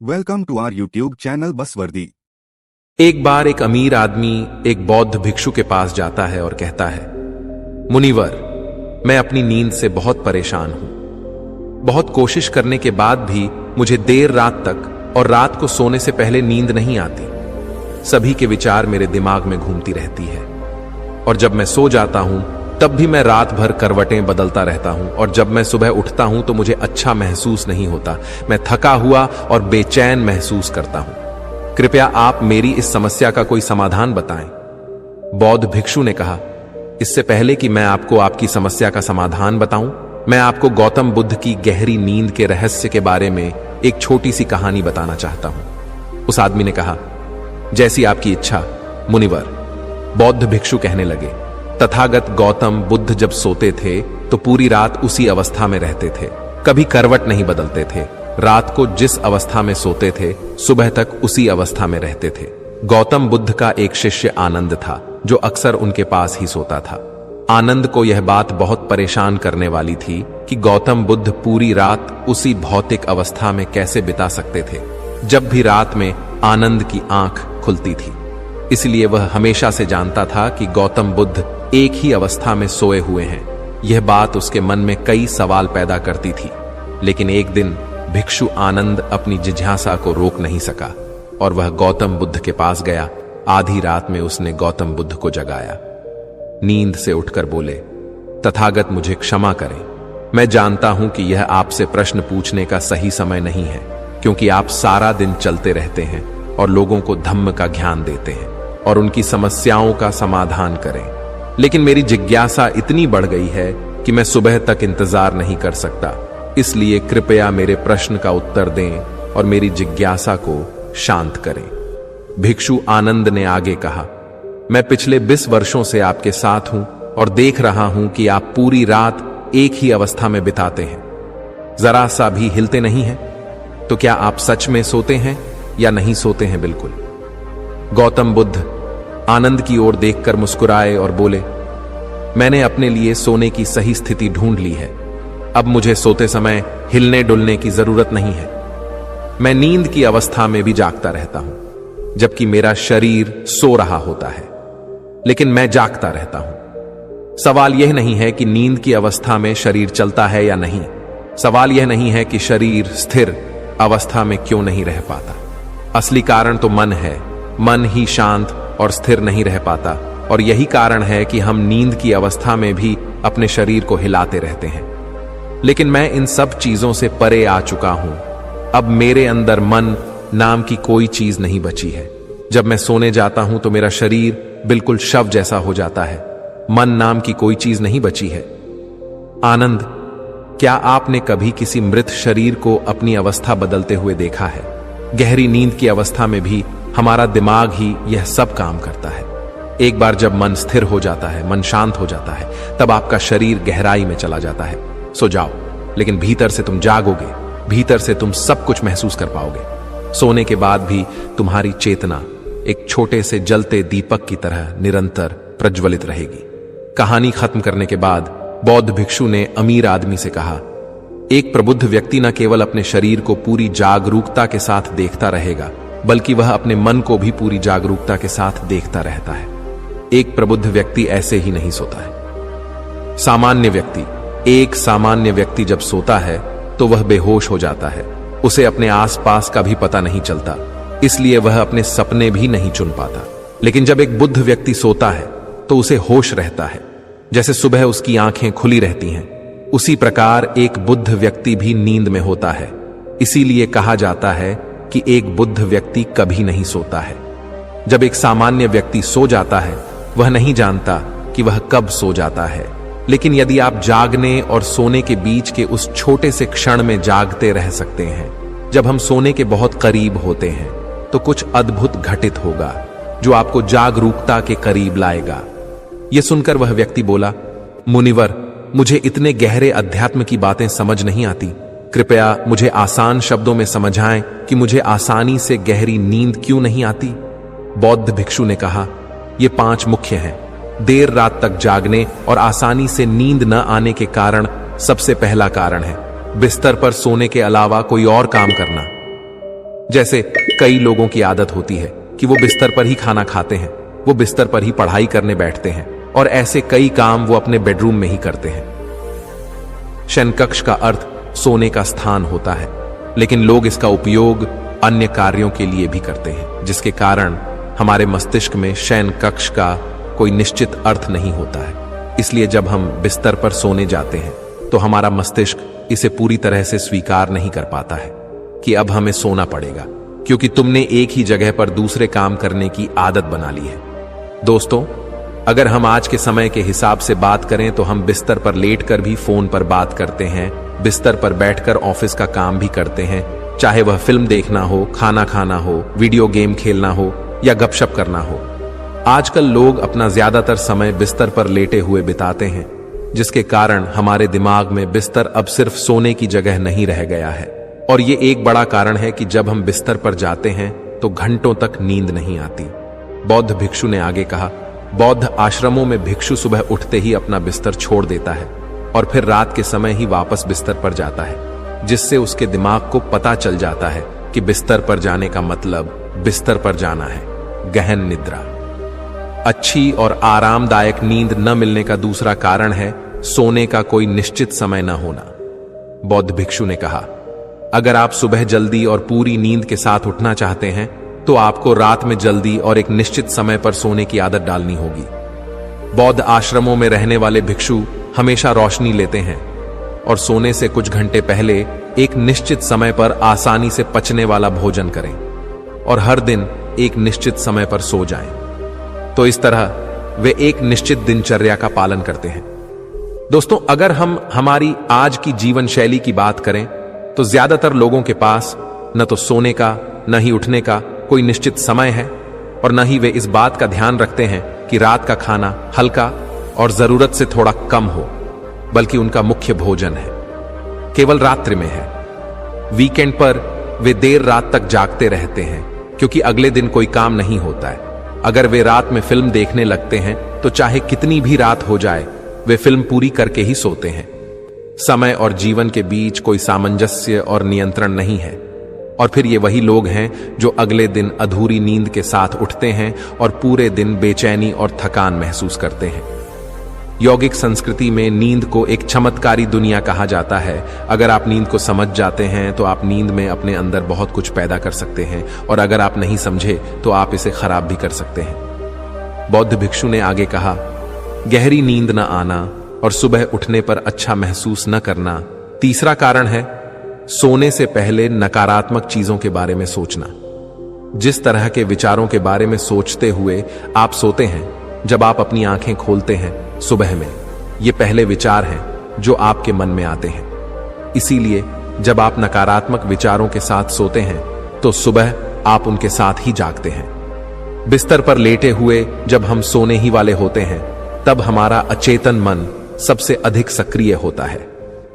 Welcome to our YouTube channel बसवर्दी। एक बार एक अमीर आदमी एक बौद्ध भिक्षु के पास जाता है और कहता है, मुनिवर, मैं अपनी नींद से बहुत परेशान हूं। बहुत कोशिश करने के बाद भी मुझे देर रात तक और रात को सोने से पहले नींद नहीं आती। सभी के विचार मेरे दिमाग में घूमती रहती है और जब मैं सो जाता हूं तब भी मैं रात भर करवटें बदलता रहता हूं और जब मैं सुबह उठता हूं तो मुझे अच्छा महसूस नहीं होता। मैं थका हुआ और बेचैन महसूस करता हूं। कृपया आप मेरी इस समस्या का कोई समाधान बताएं। बौद्ध भिक्षु ने कहा, इससे पहले कि मैं आपको आपकी समस्या का समाधान बताऊं, मैं आपको गौतम बुद्ध की गहरी नींद के रहस्य के बारे में एक छोटी सी कहानी बताना चाहता हूं। उस आदमी ने कहा, जैसी आपकी इच्छा मुनिवर। बौद्ध भिक्षु कहने लगे, तथागत गौतम बुद्ध जब सोते थे तो पूरी रात उसी अवस्था में रहते थे, कभी करवट नहीं बदलते थे। रात को जिस अवस्था में सोते थे सुबह तक उसी अवस्था में रहते थे। गौतम बुद्ध का एक शिष्य आनंद था जो अक्सर उनके पास ही सोता था। आनंद को यह बात बहुत परेशान करने वाली थी कि गौतम बुद्ध पूरी रात उसी भौतिक अवस्था में कैसे बिता सकते थे जब भी रात में आनंद की आंख खुलती थी। इसलिए वह हमेशा से जानता था कि गौतम बुद्ध एक ही अवस्था में सोए हुए हैं। यह बात उसके मन में कई सवाल पैदा करती थी। लेकिन एक दिन भिक्षु आनंद अपनी जिज्ञासा को रोक नहीं सका और वह गौतम बुद्ध के पास गया। आधी रात में उसने गौतम बुद्ध को जगाया। नींद से उठकर बोले, तथागत मुझे क्षमा करें। मैं जानता हूं कि यह आपसे प्रश्न पूछने का सही समय नहीं है, क्योंकि आप सारा दिन चलते रहते हैं और लोगों को धम्म का ज्ञान देते हैं और उनकी समस्याओं का समाधान करें। लेकिन मेरी जिज्ञासा इतनी बढ़ गई है कि मैं सुबह तक इंतजार नहीं कर सकता। इसलिए कृपया मेरे प्रश्न का उत्तर दें और मेरी जिज्ञासा को शांत करें। भिक्षु आनंद ने आगे कहा, मैं पिछले 20 वर्षों से आपके साथ हूं और देख रहा हूं कि आप पूरी रात एक ही अवस्था में बिताते हैं, जरा सा भी हिलते नहीं हैं। तो क्या आप सच में सोते हैं या नहीं सोते हैं? बिल्कुल। गौतम बुद्ध आनंद की ओर देखकर मुस्कुराए और बोले, मैंने अपने लिए सोने की सही स्थिति ढूंढ ली है। अब मुझे सोते समय हिलने डुलने की जरूरत नहीं है। मैं नींद की अवस्था में भी जागता रहता हूं, जबकि मेरा शरीर सो रहा होता है, लेकिन मैं जागता रहता हूं। सवाल यह नहीं है कि नींद की अवस्था में शरीर चलता है या नहीं। सवाल यह नहीं है कि शरीर स्थिर अवस्था में क्यों नहीं रह पाता। असली कारण तो मन है। मन ही शांत और स्थिर नहीं रह पाता और यही कारण है कि हम नींद की अवस्था में भी अपने शरीर को हिलाते रहते हैं। लेकिन मैं इन सब चीजों से परे आ चुका हूं। अब मेरे अंदर मन नाम की कोई चीज नहीं बची है। जब मैं सोने जाता हूं तो मेरा शरीर बिल्कुल शव जैसा हो जाता है। मन नाम की कोई चीज नहीं बची है। आनंद, क्या आपने कभी किसी मृत शरीर को अपनी अवस्था बदलते हुए देखा है? गहरी नींद की अवस्था में भी हमारा दिमाग ही यह सब काम करता है। एक बार जब मन स्थिर हो जाता है, मन शांत हो जाता है, तब आपका शरीर गहराई में चला जाता है। सो जाओ, लेकिन भीतर से तुम जागोगे। भीतर से तुम सब कुछ महसूस कर पाओगे। सोने के बाद भी तुम्हारी चेतना एक छोटे से जलते दीपक की तरह निरंतर प्रज्वलित रहेगी। कहानी खत्म करने के बाद बौद्ध भिक्षु ने अमीर आदमी से कहा, एक प्रबुद्ध व्यक्ति न केवल अपने शरीर को पूरी जागरूकता के साथ देखता रहेगा, बल्कि वह अपने मन को भी पूरी जागरूकता के साथ देखता रहता है। एक प्रबुद्ध व्यक्ति ऐसे ही नहीं सोता है। एक सामान्य व्यक्ति जब सोता है तो वह बेहोश हो जाता है। उसे अपने आसपास का भी पता नहीं चलता, इसलिए वह अपने सपने भी नहीं चुन पाता। लेकिन जब एक बुद्ध व्यक्ति सोता है तो उसे होश रहता है, जैसे सुबह उसकी आंखें खुली रहती हैं। उसी प्रकार एक बुद्ध व्यक्ति भी नींद में होता है। इसीलिए कहा जाता है कि एक बुद्ध व्यक्ति कभी नहीं सोता है। जब एक सामान्य व्यक्ति सो जाता है, वह नहीं जानता कि वह कब सो जाता है। लेकिन यदि आप जागने और सोने के बीच के उस छोटे से क्षण में जागते रह सकते हैं, जब हम सोने के बहुत करीब होते हैं, तो कुछ अद्भुत घटित होगा जो आपको जागरूकता के करीब लाएगा। यह सुनकर वह व्यक्ति बोला, मुनिवर, मुझे इतने गहरे अध्यात्म की बातें समझ नहीं आती। कृपया मुझे आसान शब्दों में समझाएं कि मुझे आसानी से गहरी नींद क्यों नहीं आती। बौद्ध भिक्षु ने कहा, ये 5 मुख्य हैं। देर रात तक जागने और आसानी से नींद न आने के कारण सबसे पहला कारण है बिस्तर पर सोने के अलावा कोई और काम करना। जैसे कई लोगों की आदत होती है कि वो बिस्तर पर ही खाना खाते हैं, वो बिस्तर पर ही पढ़ाई करने बैठते हैं और ऐसे कई काम वो अपने बेडरूम में ही करते हैं। शयनकक्ष का अर्थ सोने का स्थान होता है, लेकिन लोग इसका उपयोग अन्य कार्यों के लिए भी करते हैं, जिसके कारण हमारे मस्तिष्क में शयनकक्ष का कोई निश्चित अर्थ नहीं होता है। इसलिए जब हम बिस्तर पर सोने जाते हैं तो हमारा मस्तिष्क इसे पूरी तरह से स्वीकार नहीं कर पाता है कि अब हमें सोना पड़ेगा, क्योंकि तुमने एक ही जगह पर दूसरे काम करने की आदत बना ली है। दोस्तों, अगर हम आज के समय के हिसाब से बात करें तो हम बिस्तर पर लेटकर भी फोन पर बात करते हैं, बिस्तर पर बैठकर ऑफिस का काम भी करते हैं, चाहे वह फिल्म देखना हो, खाना खाना हो, वीडियो गेम खेलना हो या गपशप करना हो। आजकल लोग अपना ज्यादातर समय बिस्तर पर लेटे हुए बिताते हैं, जिसके कारण हमारे दिमाग में बिस्तर अब सिर्फ सोने की जगह नहीं रह गया है। और ये एक बड़ा कारण है कि जब हम बिस्तर पर जाते हैं तो घंटों तक नींद नहीं आती। बौद्ध भिक्षु ने आगे कहा, बौद्ध आश्रमों में भिक्षु सुबह उठते ही अपना बिस्तर छोड़ देता है और फिर रात के समय ही वापस बिस्तर पर जाता है, जिससे उसके दिमाग को पता चल जाता है कि बिस्तर पर जाने का मतलब बिस्तर पर जाना है। गहन निद्रा। अच्छी और आरामदायक नींद न मिलने का दूसरा कारण है सोने का कोई निश्चित समय न होना। बौद्ध भिक्षु ने कहा, अगर आप सुबह जल्दी और पूरी नींद के साथ उठना चाहते हैं तो आपको रात में जल्दी और एक निश्चित समय पर सोने की आदत डालनी होगी। बौद्ध आश्रमों में रहने वाले भिक्षु हमेशा रोशनी लेते हैं और सोने से कुछ घंटे पहले एक निश्चित समय पर आसानी से पचने वाला भोजन करें और हर दिन एक निश्चित समय पर सो जाएं। तो इस तरह वे एक निश्चित दिनचर्या का पालन करते हैं। दोस्तों, अगर हम हमारी आज की जीवन शैली की बात करें तो ज्यादातर लोगों के पास न तो सोने का न ही उठने का कोई निश्चित समय है और न ही वे इस बात का ध्यान रखते हैं कि रात का खाना हल्का और जरूरत से थोड़ा कम हो, बल्कि उनका मुख्य भोजन है केवल रात्रि में है। वीकेंड पर वे देर रात तक जागते रहते हैं क्योंकि अगले दिन कोई काम नहीं होता है। अगर वे रात में फिल्म देखने लगते हैं तो चाहे कितनी भी रात हो जाए वे फिल्म पूरी करके ही सोते हैं। समय और जीवन के बीच कोई सामंजस्य और नियंत्रण नहीं है। और फिर ये वही लोग हैं जो अगले दिन अधूरी नींद के साथ उठते हैं और पूरे दिन बेचैनी और थकान महसूस करते हैं। यौगिक संस्कृति में नींद को एक चमत्कारी दुनिया कहा जाता है। अगर आप नींद को समझ जाते हैं तो आप नींद में अपने अंदर बहुत कुछ पैदा कर सकते हैं, और अगर आप नहीं समझे तो आप इसे खराब भी कर सकते हैं। बौद्ध भिक्षु ने आगे कहा, गहरी नींद न आना और सुबह उठने पर अच्छा महसूस न करना तीसरा कारण है सोने से पहले नकारात्मक चीजों के बारे में सोचना। जिस तरह के विचारों के बारे में सोचते हुए आप सोते हैं, जब आप अपनी आंखें खोलते हैं सुबह में, ये पहले विचार हैं जो आपके मन में आते हैं। इसीलिए जब आप नकारात्मक विचारों के साथ सोते हैं तो सुबह आप उनके साथ ही जागते हैं। बिस्तर पर लेटे हुए जब हम सोने ही वाले होते हैं तब हमारा अचेतन मन सबसे अधिक सक्रिय होता है,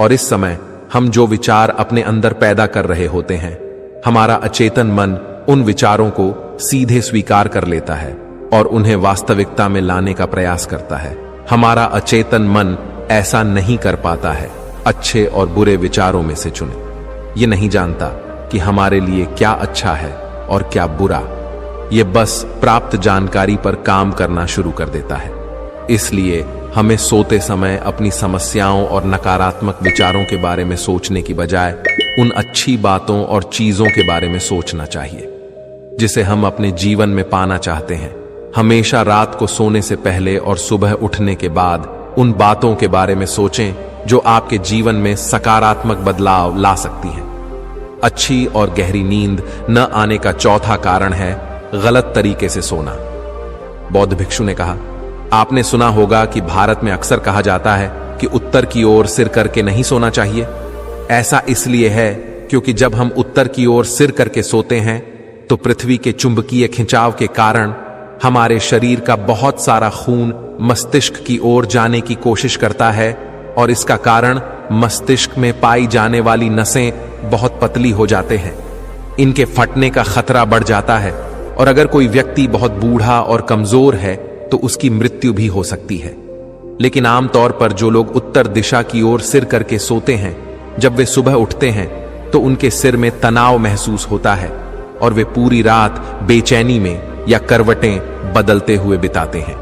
और इस समय हम जो विचार अपने अंदर पैदा कर रहे होते हैं, हमारा अचेतन मन उन विचारों को सीधे स्वीकार कर लेता है और उन्हें वास्तविकता में लाने का प्रयास करता है। हमारा अचेतन मन ऐसा नहीं कर पाता है। अच्छे और बुरे विचारों में से चुने। ये नहीं जानता कि हमारे लिए क्या अच्छा है और क्या बुरा। ये बस प्राप्त जानकारी पर काम करना शुरू कर देता है। इसलिए हमें सोते समय अपनी समस्याओं और नकारात्मक विचारों के बारे में सोचने की बजाय उन अच्छी बातों और चीजों के बारे में सोचना चाहिए जिसे हम अपने जीवन में पाना चाहते हैं। हमेशा रात को सोने से पहले और सुबह उठने के बाद उन बातों के बारे में सोचें जो आपके जीवन में सकारात्मक बदलाव ला सकती हैं। अच्छी और गहरी नींद न आने का चौथा कारण है गलत तरीके से सोना। बौद्ध भिक्षु ने कहा, आपने सुना होगा कि भारत में अक्सर कहा जाता है कि उत्तर की ओर सिर करके नहीं सोना चाहिए। ऐसा इसलिए है क्योंकि जब हम उत्तर की ओर सिर करके सोते हैं तो पृथ्वी के चुंबकीय खिंचाव के कारण हमारे शरीर का बहुत सारा खून मस्तिष्क की ओर जाने की कोशिश करता है, और इसका कारण मस्तिष्क में पाई जाने वाली नसें बहुत पतली हो जाते हैं। इनके फटने का खतरा बढ़ जाता है, और अगर कोई व्यक्ति बहुत बूढ़ा और कमजोर है तो उसकी मृत्यु भी हो सकती है। लेकिन आमतौर पर जो लोग उत्तर दिशा की ओर सिर करके सोते हैं, जब वे सुबह उठते हैं तो उनके सिर में तनाव महसूस होता है और वे पूरी रात बेचैनी में या करवटें बदलते हुए बिताते हैं।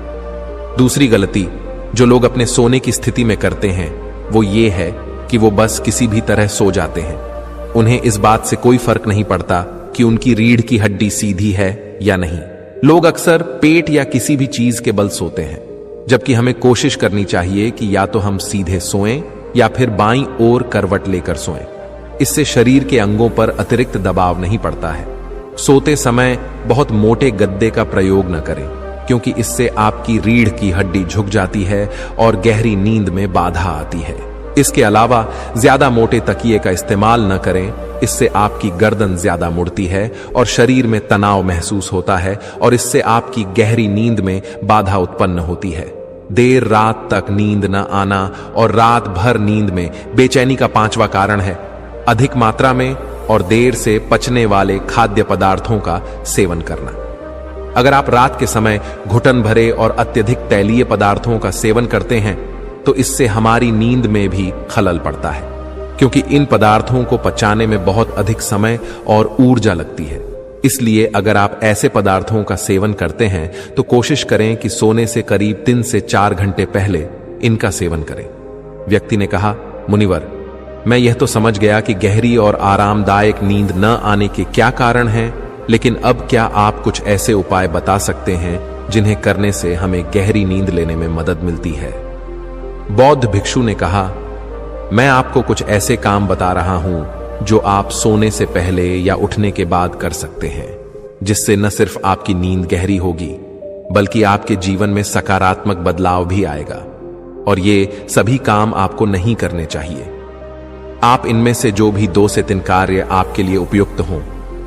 दूसरी गलती जो लोग अपने सोने की स्थिति में करते हैं वो ये है कि वो बस किसी भी तरह सो जाते हैं। उन्हें इस बात से कोई फर्क नहीं पड़ता कि उनकी रीढ़ की हड्डी सीधी है या नहीं। लोग अक्सर पेट या किसी भी चीज के बल सोते हैं, जबकि हमें कोशिश करनी चाहिए कि या तो हम सीधे सोएं या फिर बाईं ओर करवट लेकर सोएं। इससे शरीर के अंगों पर अतिरिक्त दबाव नहीं पड़ता है। सोते समय बहुत मोटे गद्दे का प्रयोग न करें, क्योंकि इससे आपकी रीढ़ की हड्डी झुक जाती है और गहरी नींद में बाधा आती है। इसके अलावा ज्यादा मोटे तकिए का इस्तेमाल न करें, इससे आपकी गर्दन ज्यादा मुड़ती है और शरीर में तनाव महसूस होता है और इससे आपकी गहरी नींद में बाधा उत्पन्न होती है। देर रात तक नींद न आना और रात भर नींद में बेचैनी का पांचवा कारण है अधिक मात्रा में और देर से पचने वाले खाद्य पदार्थों का सेवन करना। अगर आप रात के समय घुटन भरे और अत्यधिक तैलीय पदार्थों का सेवन करते हैं तो इससे हमारी नींद में भी खलल पड़ता है, क्योंकि इन पदार्थों को पचाने में बहुत अधिक समय और ऊर्जा लगती है। इसलिए अगर आप ऐसे पदार्थों का सेवन करते हैं तो कोशिश करें कि सोने से करीब 3 से 4 घंटे पहले इनका सेवन करें। व्यक्ति ने कहा, मुनिवर, मैं यह तो समझ गया कि गहरी और आरामदायक नींद न आने के क्या कारण हैं, लेकिन अब क्या आप कुछ ऐसे उपाय बता सकते हैं जिन्हें करने से हमें गहरी नींद लेने में मदद मिलती है? बौद्ध भिक्षु ने कहा, मैं आपको कुछ ऐसे काम बता रहा हूं जो आप सोने से पहले या उठने के बाद कर सकते हैं, जिससे न सिर्फ आपकी नींद गहरी होगी बल्कि आपके जीवन में सकारात्मक बदलाव भी आएगा। और ये सभी काम आपको नहीं करने चाहिए। आप इनमें से जो भी 2 से 3 कार्य आपके लिए उपयुक्त हों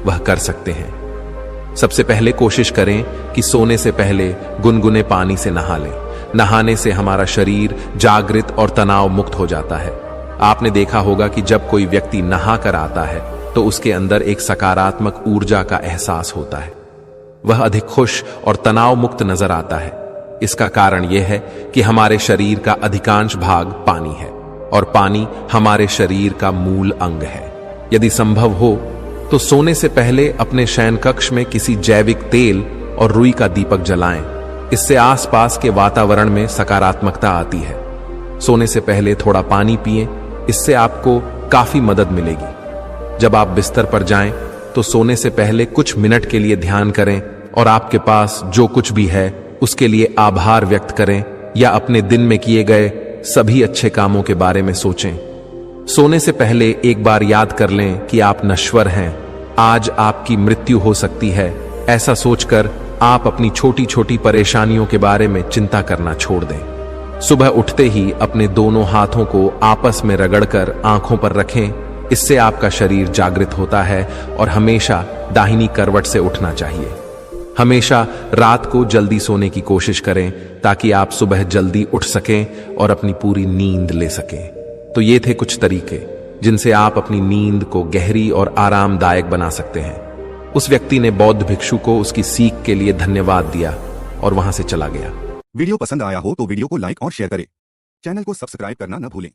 वह कर सकते हैं। सबसे पहले कोशिश करें कि सोने से पहले गुनगुने पानी से नहा लें। नहाने से हमारा शरीर जागृत और तनाव मुक्त हो जाता है। आपने देखा होगा कि जब कोई व्यक्ति नहा कर आता है तो उसके अंदर एक सकारात्मक ऊर्जा का एहसास होता है। वह अधिक खुश और तनाव मुक्त नजर आता है। इसका कारण यह है कि हमारे शरीर का अधिकांश भाग पानी है और पानी हमारे शरीर का मूल अंग है। यदि संभव हो तो सोने से पहले अपने शयन कक्ष में किसी जैविक तेल और रुई का दीपक जलाएं। इससे आसपास के वातावरण में सकारात्मकता आती है। सोने से पहले थोड़ा पानी पिएं, इससे आपको काफी मदद मिलेगी। जब आप बिस्तर पर जाएं तो सोने से पहले कुछ मिनट के लिए ध्यान करें और आपके पास जो कुछ भी है उसके लिए आभार व्यक्त करें या अपने दिन में किए गए सभी अच्छे कामों के बारे में सोचें। सोने से पहले एक बार याद कर लें कि आप नश्वर हैं, आज आपकी मृत्यु हो सकती है। ऐसा सोचकर आप अपनी छोटी छोटी परेशानियों के बारे में चिंता करना छोड़ दें। सुबह उठते ही अपने दोनों हाथों को आपस में रगड़कर आंखों पर रखें। इससे आपका शरीर जागृत होता है और हमेशा दाहिनी करवट से उठना चाहिए। हमेशा रात को जल्दी सोने की कोशिश करें ताकि आप सुबह जल्दी उठ सकें और अपनी पूरी नींद ले सकें। तो ये थे कुछ तरीके जिनसे आप अपनी नींद को गहरी और आरामदायक बना सकते हैं। उस व्यक्ति ने बौद्ध भिक्षु को उसकी सीख के लिए धन्यवाद दिया और वहां से चला गया। वीडियो पसंद आया हो तो वीडियो को लाइक और शेयर करें। चैनल को सब्सक्राइब करना न भूलें।